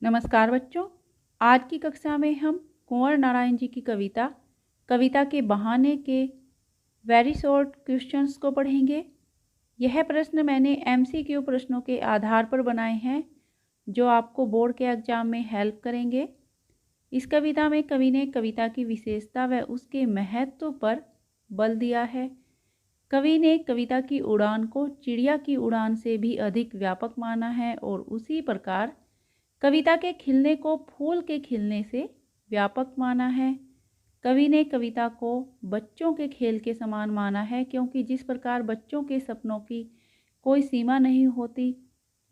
नमस्कार बच्चों। आज की कक्षा में हम कुंवर नारायण जी की कविता के बहाने के वेरी शॉर्ट क्वेश्चंस को पढ़ेंगे। यह प्रश्न मैंने एमसीक्यू प्रश्नों के आधार पर बनाए हैं जो आपको बोर्ड के एग्जाम में हेल्प करेंगे। इस कविता में कवि ने कविता की विशेषता व उसके महत्व पर बल दिया है। कवि ने कविता की उड़ान को चिड़िया की उड़ान से भी अधिक व्यापक माना है और उसी प्रकार कविता के खिलने को फूल के खिलने से व्यापक माना है। कवि ने कविता को बच्चों के खेल के समान माना है, क्योंकि जिस प्रकार बच्चों के सपनों की कोई सीमा नहीं होती,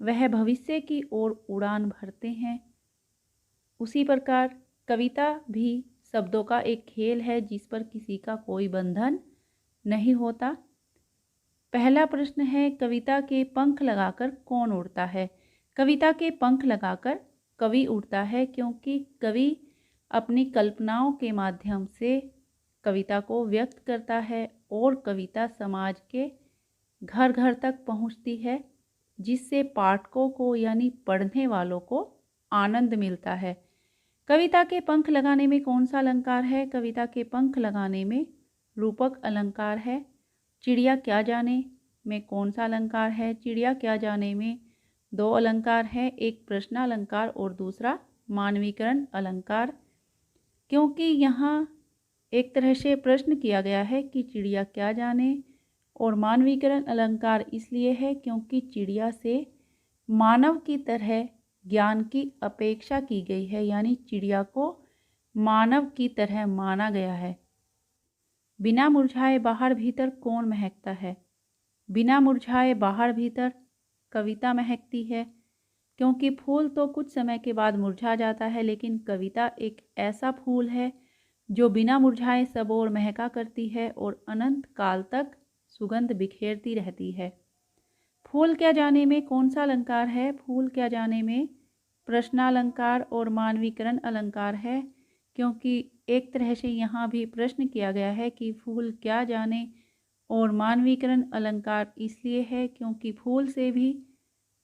वह भविष्य की ओर उड़ान भरते हैं, उसी प्रकार कविता भी शब्दों का एक खेल है जिस पर किसी का कोई बंधन नहीं होता। पहला प्रश्न है, कविता के पंख लगाकर कौन उड़ता है? कविता के पंख लगाकर कवि उड़ता है, क्योंकि कवि अपनी कल्पनाओं के माध्यम से कविता को व्यक्त करता है और कविता समाज के घर घर तक पहुंचती है, जिससे पाठकों को यानी पढ़ने वालों को आनंद मिलता है। कविता के पंख लगाने में कौन सा अलंकार है? कविता के पंख लगाने में रूपक अलंकार है। चिड़िया क्या जाने में कौन सा अलंकार है? चिड़िया क्या जाने में दो अलंकार है, एक प्रश्नालंकार और दूसरा मानवीकरण अलंकार, क्योंकि यहाँ एक तरह से प्रश्न किया गया है कि चिड़िया क्या जाने, और मानवीकरण अलंकार इसलिए है क्योंकि चिड़िया से मानव की तरह ज्ञान की अपेक्षा की गई है, यानी चिड़िया को मानव की तरह माना गया है। बिना मुरझाए बाहर भीतर कौन महकता है? बिना मुरझाए बाहर भीतर कविता महकती है, क्योंकि फूल तो कुछ समय के बाद मुरझा जाता है, लेकिन कविता एक ऐसा फूल है जो बिना मुरझाए सब ओर महका करती है और अनंत काल तक सुगंध बिखेरती रहती है। फूल क्या जाने में कौन सा अलंकार है? फूल क्या जाने में प्रश्नालंकार और मानवीकरण अलंकार है, क्योंकि एक तरह से यहाँ भी प्रश्न किया गया है कि फूल क्या जाने, और मानवीकरण अलंकार इसलिए है क्योंकि फूल से भी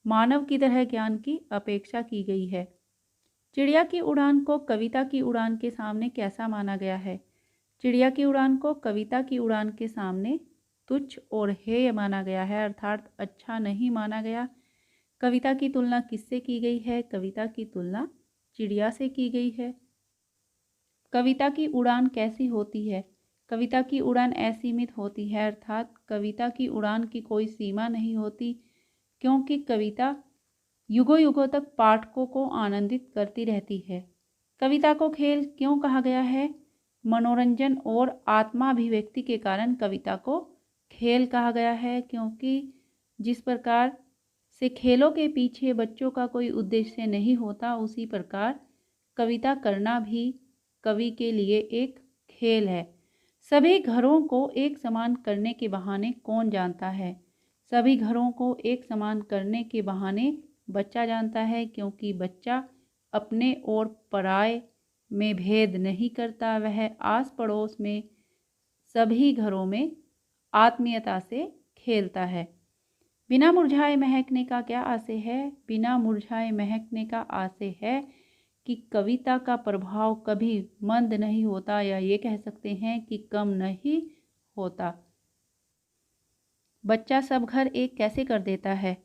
मानव की तरह ज्ञान की अपेक्षा की गई है। चिड़िया की उड़ान को कविता की उड़ान के सामने कैसा माना गया है? चिड़िया की उड़ान को कविता की उड़ान के सामने तुच्छ और हेय माना गया है, अर्थात अच्छा नहीं माना गया। कविता की तुलना किससे की गई है? कविता की तुलना चिड़िया से की गई है। कविता की उड़ान कैसी होती है? कविता की उड़ान असीमित होती है, अर्थात कविता की उड़ान की कोई सीमा नहीं होती, क्योंकि कविता युगों युगों तक पाठकों को आनंदित करती रहती है। कविता को खेल क्यों कहा गया है? मनोरंजन और आत्माभिव्यक्ति के कारण कविता को खेल कहा गया है, क्योंकि जिस प्रकार से खेलों के पीछे बच्चों का कोई उद्देश्य नहीं होता, उसी प्रकार कविता करना भी कवि के लिए एक खेल है। सभी घरों को एक समान करने के बहाने कौन जानता है? सभी घरों को एक समान करने के बहाने बच्चा जानता है, क्योंकि बच्चा अपने और पराये में भेद नहीं करता। वह आस पड़ोस में सभी घरों में आत्मीयता से खेलता है। बिना मुरझाए महकने का क्या आशय है? बिना मुरझाए महकने का आशय है कि कविता का प्रभाव कभी मंद नहीं होता, या ये कह सकते हैं कि कम नहीं होता। बच्चा सब घर एक कैसे कर देता है?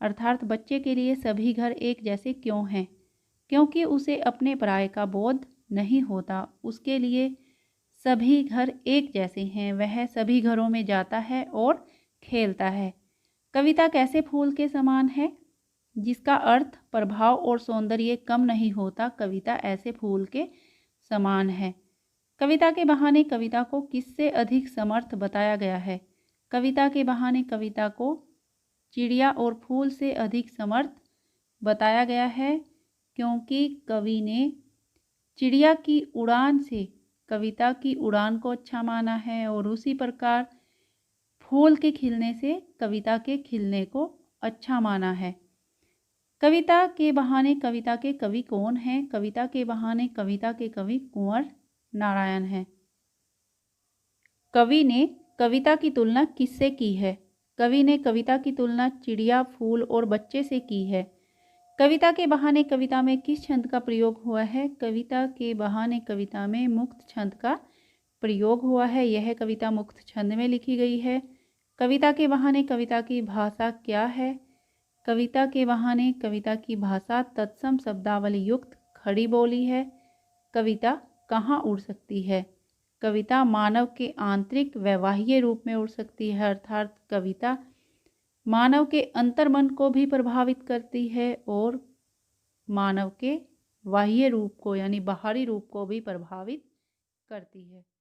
अर्थात बच्चे के लिए सभी घर एक जैसे क्यों हैं? क्योंकि उसे अपने पराये का बोध नहीं होता। उसके लिए सभी घर एक जैसे हैं। वह सभी घरों में जाता है और खेलता है। कविता कैसे फूल के समान है, जिसका अर्थ, प्रभाव और सौंदर्य कम नहीं होता। कविता ऐसे फूल के समान है। कविता के बहाने कविता को किससे अधिक समर्थ बताया गया है? कविता के बहाने कविता को चिड़िया और फूल से अधिक समर्थ बताया गया है, क्योंकि कवि ने चिड़िया की उड़ान से कविता की उड़ान को अच्छा माना है, और उसी प्रकार फूल के खिलने से कविता के खिलने को अच्छा माना है। कविता के बहाने कविता के कवि कौन हैं? कविता के बहाने कविता के कवि कुंवर नारायण हैं। कवि ने कविता की तुलना किससे की है? कवि ने कविता की तुलना चिड़िया, फूल और बच्चे से की है, कविता के बहाने कविता में किस छंद का प्रयोग हुआ है? कविता के बहाने कविता में मुक्त छंद का प्रयोग हुआ है। यह कविता मुक्त छंद में लिखी गई है। कविता के बहाने कविता की भाषा क्या है? कविता के बहाने कविता की भाषा तत्सम शब्दावली युक्त खड़ी बोली है। कविता कहाँ उड़ सकती है? कविता मानव के आंतरिक व बाह्य रूप में उड़ सकती है, अर्थात कविता मानव के अंतर्मन को भी प्रभावित करती है और मानव के बाह्य रूप को यानी बाहरी रूप को भी प्रभावित करती है।